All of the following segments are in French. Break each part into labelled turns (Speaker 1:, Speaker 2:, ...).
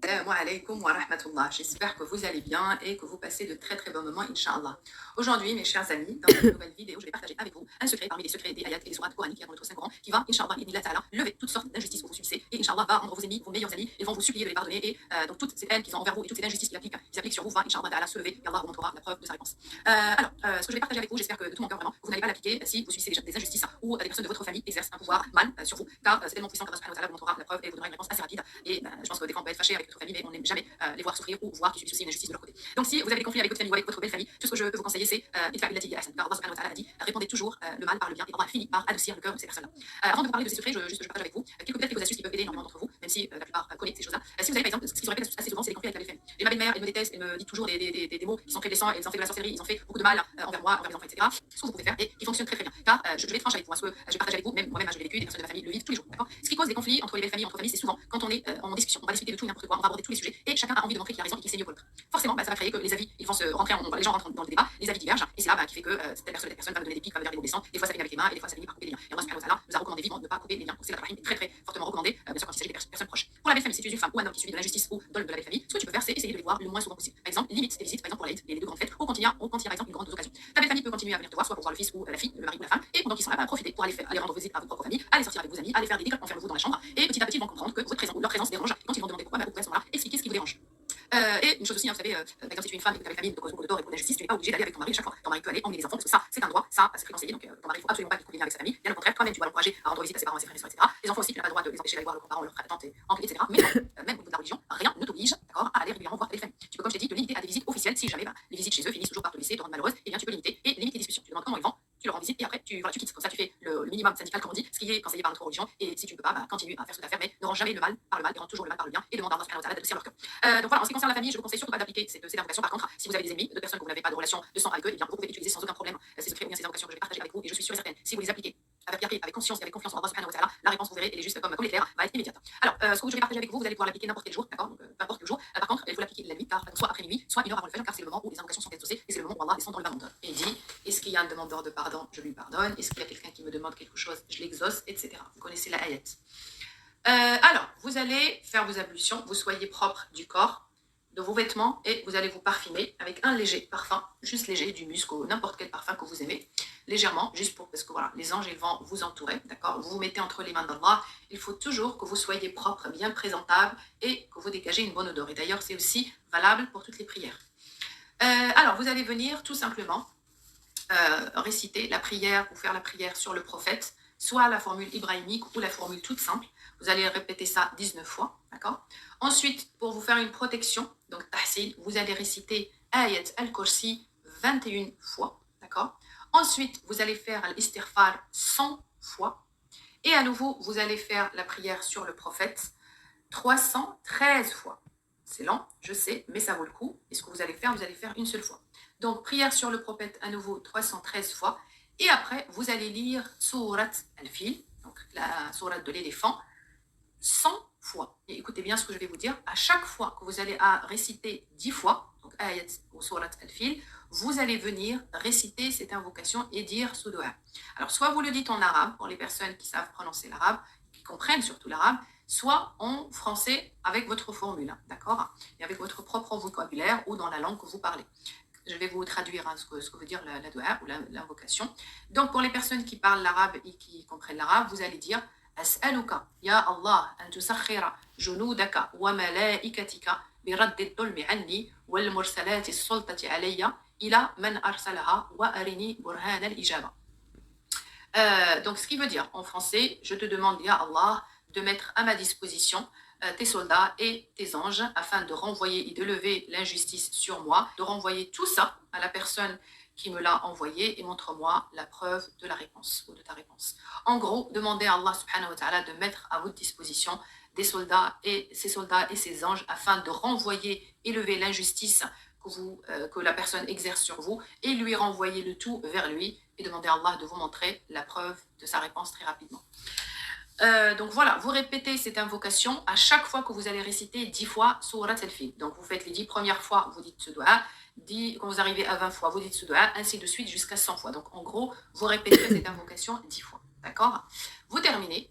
Speaker 1: Assalamu alaikum wa rahmatullah. J'espère que vous allez bien et que vous passez de très très bons moments, Inch'Allah. Aujourd'hui, mes chers amis, dans cette nouvelle vidéo, je vais partager avec vous un secret parmi les secrets des ayats et des sourates coraniques qui dans notre Saint-Coran qui va, Inch'Allah, lever toutes sortes d'injustices pour vous subisser et Inch'Allah va rendre vos ennemis, vos meilleurs amis, ils vont vous supplier de les pardonner et donc toutes ces haines qu'ils ont envers vous et toutes ces injustices qu'ils appliquent sur vous va, Inch'Allah, se lever et Allah vous montrera la preuve de sa réponse. Ce que je vais partager avec vous, j'espère que de tout mon cœur vraiment, vous n'allez pas l'appliquer si vous subissez des injustices ou des personnes de votre famille exercent un pouvoir mal sur vous, car c'est tellement puissant qu'Allah subhanahu wa ta'ala vous montrera la preuve et vous donnera une réponse assez rapide. Et je pense que des fois on peut être fâché avec notre famille, mais on n'aime jamais les voir souffrir ou voir qu'ils subissent aussi une injustice de leur côté. Donc si vous avez des conflits avec votre famille ou avec votre belle famille, tout ce que je peux vous conseiller c'est car Allah subhanahu wa ta'ala a dit répondez toujours le mal par le bien et Allah finit par adoucir le cœur de ces personnes-là. Avant de vous parler de ces secrets, je partage avec vous quelques astuces qui peuvent aider énormément d'entre vous, même si la plupart connaissent ces choses-là. Si vous avez par exemple, ce qui se répète assez souvent, c'est les conflits avec la belle famille. Et ma belle-mère, elle me déteste, elle me dit toujours des mots qui sont très blessants, ils ont fait de la sorcellerie, ils ont fait beaucoup de mal envers moi, envers mes enfants, etc. Ce que vous pouvez faire et qui fonctionne très très bien. Car je vais être franche avec vous, ce que je vais partager avec vous, même moi-même je l'ai vécu, des personnes de ma famille le vivent tous les jours. D'accord. Ce qui cause des conflits entre les belles familles, entre familles, c'est souvent quand on est en discussion, on va discuter de tout et n'importe quoi, on va aborder tous les sujets et chacun a envie de montrer qu'il a raison et qu'il sait mieux que l'autre. Forcément, ça va créer que les avis, ils vont se rentrer les gens rentrent dans le débat, les avis divergent et c'est là qui fait que telle personne va me donner des pics, va me dire des mots blessants, des fois ça finit avec les mains et des fois ça finit par couper les liens. Et Allah subhanahu wa ta'ala nous a recommandé vivement de ne pas couper les liens. Donc c'est la rahim est très très fortement recommandé, bien sûr quand il s'agit des personnes proches. Pour la belle famille, si tu es une femme ou un homme qui subit de l'injustice ou de la belle famille, ce que tu peux faire c'est essayer de les voir le moins souvent possible. Par exemple, limite tes visites, par exemple pour l'Aïd, les deux grandes fêtes, ou quand il y a par exemple une grande occasion. Ta belle famille peut continuer à venir te voir, soit pour voir le fils ou la fille, le mari ou la femme, et pendant qu'ils sont là, profitez pour aller rendre visite à votre propre famille, aller sortir avec vos amis, aller faire des dîners enfermez-vous dans la chambre, et petit à petit ils vont comprendre que votre présence ou leur présence dérange. Et quand ils vont demander pourquoi, vous pouvez à ce moment-là expliquer ce qui vous dérange. Et une chose aussi, vous savez, par exemple, si tu es une femme et que ta famille te cause beaucoup de tort et beaucoup d'injustice, tu n'es pas obligé d'aller avec ton mari chaque fois. Ton mari peut aller emmener les enfants parce que ça, c'est un droit, ça, c'est conseillé. Donc, ton mari, il faut absolument pas qu'il coupe les liens avec sa famille. Bien au contraire, toi-même, tu vas l'encourager à rendre visite à ses parents, à ses frères et sœurs, etc. Les enfants aussi, tu n'as pas le droit de les empêcher d'aller voir leurs grands-parents, leurs frères, tantes, oncles, etc. Mais même au niveau de la religion, rien ne t'oblige, d'accord, à aller régulièrement voir ta belle famille. Tu peux, comme je t'ai dit, te limiter à des visites officielles si jamais les visites chez eux finissent toujours par te laisser, te rendre malheureuse, et bien tu peux limiter les discussions. Tu demandes comment ils vont, tu leur rends visite et après tu quittes. Comme ça, tu fais le minimum syndical, comme on dit, ce qui est conseillé par notre religion. Et si tu ne peux pas, continue à faire ce que tu as à faire, mais ne rends jamais le mal par le mal et rends toujours le mal par le bien et demande à Allah subhanahu wa ta'ala d'adoucir leur cœur. Donc voilà, en ce qui concerne la famille, je vous conseille surtout pas d'appliquer cette invocation. Par contre, si vous avez des ennemis, de personnes que vous n'avez pas de relation de sang avec eux, eh bien vous pouvez utiliser sans aucun problème ces secrets ou bien ces invocations que je vais partager avec vous et je suis sûre et certaine, si vous les appliquez avec conscience et avec confiance en Allah subhanahu wa ta'ala, la réponse vous verrez, elle est juste comme l'éclair, va être immédiate. Alors, ce que je vais partager avec vous, vous allez pouvoir l'appliquer n'importe quel jour, d'accord, donc peu importe le jour. Par contre, il faut l'appliquer la nuit, car soit après minuit, soit une heure avant le fajr, car c'est le moment où les invocations sont exaucées et c'est le moment où Allah descend dans le bas monde. Et il dit, est-ce qu'il y a un demandeur de pardon, je lui pardonne, est-ce qu'il y a quelqu'un qui me demande quelque chose, je l'exauce, etc. Vous connaissez la ayat. Alors, vous allez faire vos ablutions, vous soyez propre du corps, de vos vêtements et vous allez vous parfumer avec un léger parfum, juste léger, du musc ou n'importe quel parfum que vous aimez, légèrement, juste pour, parce que voilà, les anges ils vont vous entourer, d'accord. Vous vous mettez entre les mains d'Allah, il faut toujours que vous soyez propre, bien présentable et que vous dégagez une bonne odeur. Et d'ailleurs, c'est aussi valable pour toutes les prières. Alors, vous allez venir tout simplement réciter la prière ou faire la prière sur le prophète, soit la formule ibrahimique ou la formule toute simple. Vous allez répéter ça 19 fois, d'accord. Ensuite, pour vous faire une protection, donc tahsil, vous allez réciter Ayat al-Kursi 21 fois, d'accord. Ensuite, vous allez faire l'istighfar 100 fois. Et à nouveau, vous allez faire la prière sur le prophète 313 fois. C'est lent, je sais, mais ça vaut le coup. Et ce que vous allez faire une seule fois. Donc, prière sur le prophète à nouveau 313 fois. Et après, vous allez lire Surat al-Fil, donc la sourate de l'éléphant, 100 fois. Et écoutez bien ce que je vais vous dire. À chaque fois que vous allez réciter 10 fois, donc ayat ou Surat al-Fil, vous allez venir réciter cette invocation et dire ce dua. Alors, soit vous le dites en arabe, pour les personnes qui savent prononcer l'arabe, qui comprennent surtout l'arabe, soit en français avec votre formule, d'accord, et avec votre propre vocabulaire ou dans la langue que vous parlez. Je vais vous traduire ce que veut dire la dua ou l'invocation. Donc, pour les personnes qui parlent l'arabe et qui comprennent l'arabe, vous allez dire As'aluka, ya Allah, an tusakhira junudaka wa malaikatika برد الظلم عني والمرسلات السلطة علي إلى من أرسلها وأرني برهان الإجابة. Donc, ce qui veut dire en français, je te demande, ya Allah, de mettre à ma disposition tes soldats et tes anges afin de renvoyer et de lever l'injustice sur moi, de renvoyer tout ça à la personne qui me l'a envoyé et montre-moi la preuve de la réponse ou de ta réponse. En gros, demandez à Allah subhanahu wa ta'ala de mettre à votre disposition des soldats et ses anges afin de renvoyer et lever l'injustice que la personne exerce sur vous et lui renvoyer le tout vers lui et demander à Allah de vous montrer la preuve de sa réponse très rapidement. Donc voilà, vous répétez cette invocation à chaque fois que vous allez réciter 10 fois Surat al-Fil. Donc vous faites les 10 premières fois, vous dites ce dua, quand vous arrivez à 20 fois, vous dites ce dua, ainsi de suite jusqu'à 100 fois. Donc en gros, vous répétez cette invocation 10 fois. D'accord. Vous terminez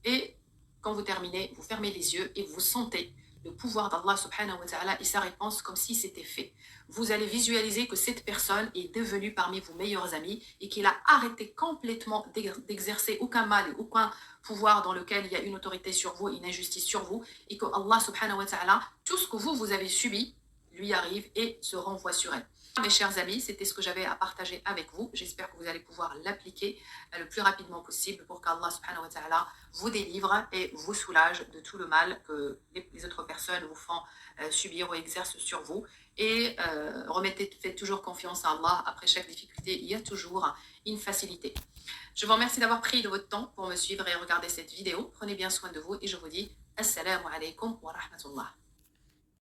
Speaker 1: et quand vous terminez, vous fermez les yeux et vous sentez le pouvoir d'Allah subhanahu wa ta'ala et sa réponse comme si c'était fait. Vous allez visualiser que cette personne est devenue parmi vos meilleurs amis et qu'il a arrêté complètement d'exercer aucun mal et aucun pouvoir dans lequel il y a une autorité sur vous, une injustice sur vous, et que Allah subhanahu wa ta'ala, tout ce que vous avez subi, lui arrive et se renvoie sur elle. Mes chers amis, c'était ce que j'avais à partager avec vous. J'espère que vous allez pouvoir l'appliquer le plus rapidement possible pour qu'Allah subhanahu wa ta'ala vous délivre et vous soulage de tout le mal que les autres personnes vous font subir ou exercent sur vous. Et faites toujours confiance à Allah. Après chaque difficulté, il y a toujours une facilité. Je vous remercie d'avoir pris de votre temps pour me suivre et regarder cette vidéo. Prenez bien soin de vous et je vous dis Assalamu alaikum wa rahmatullah.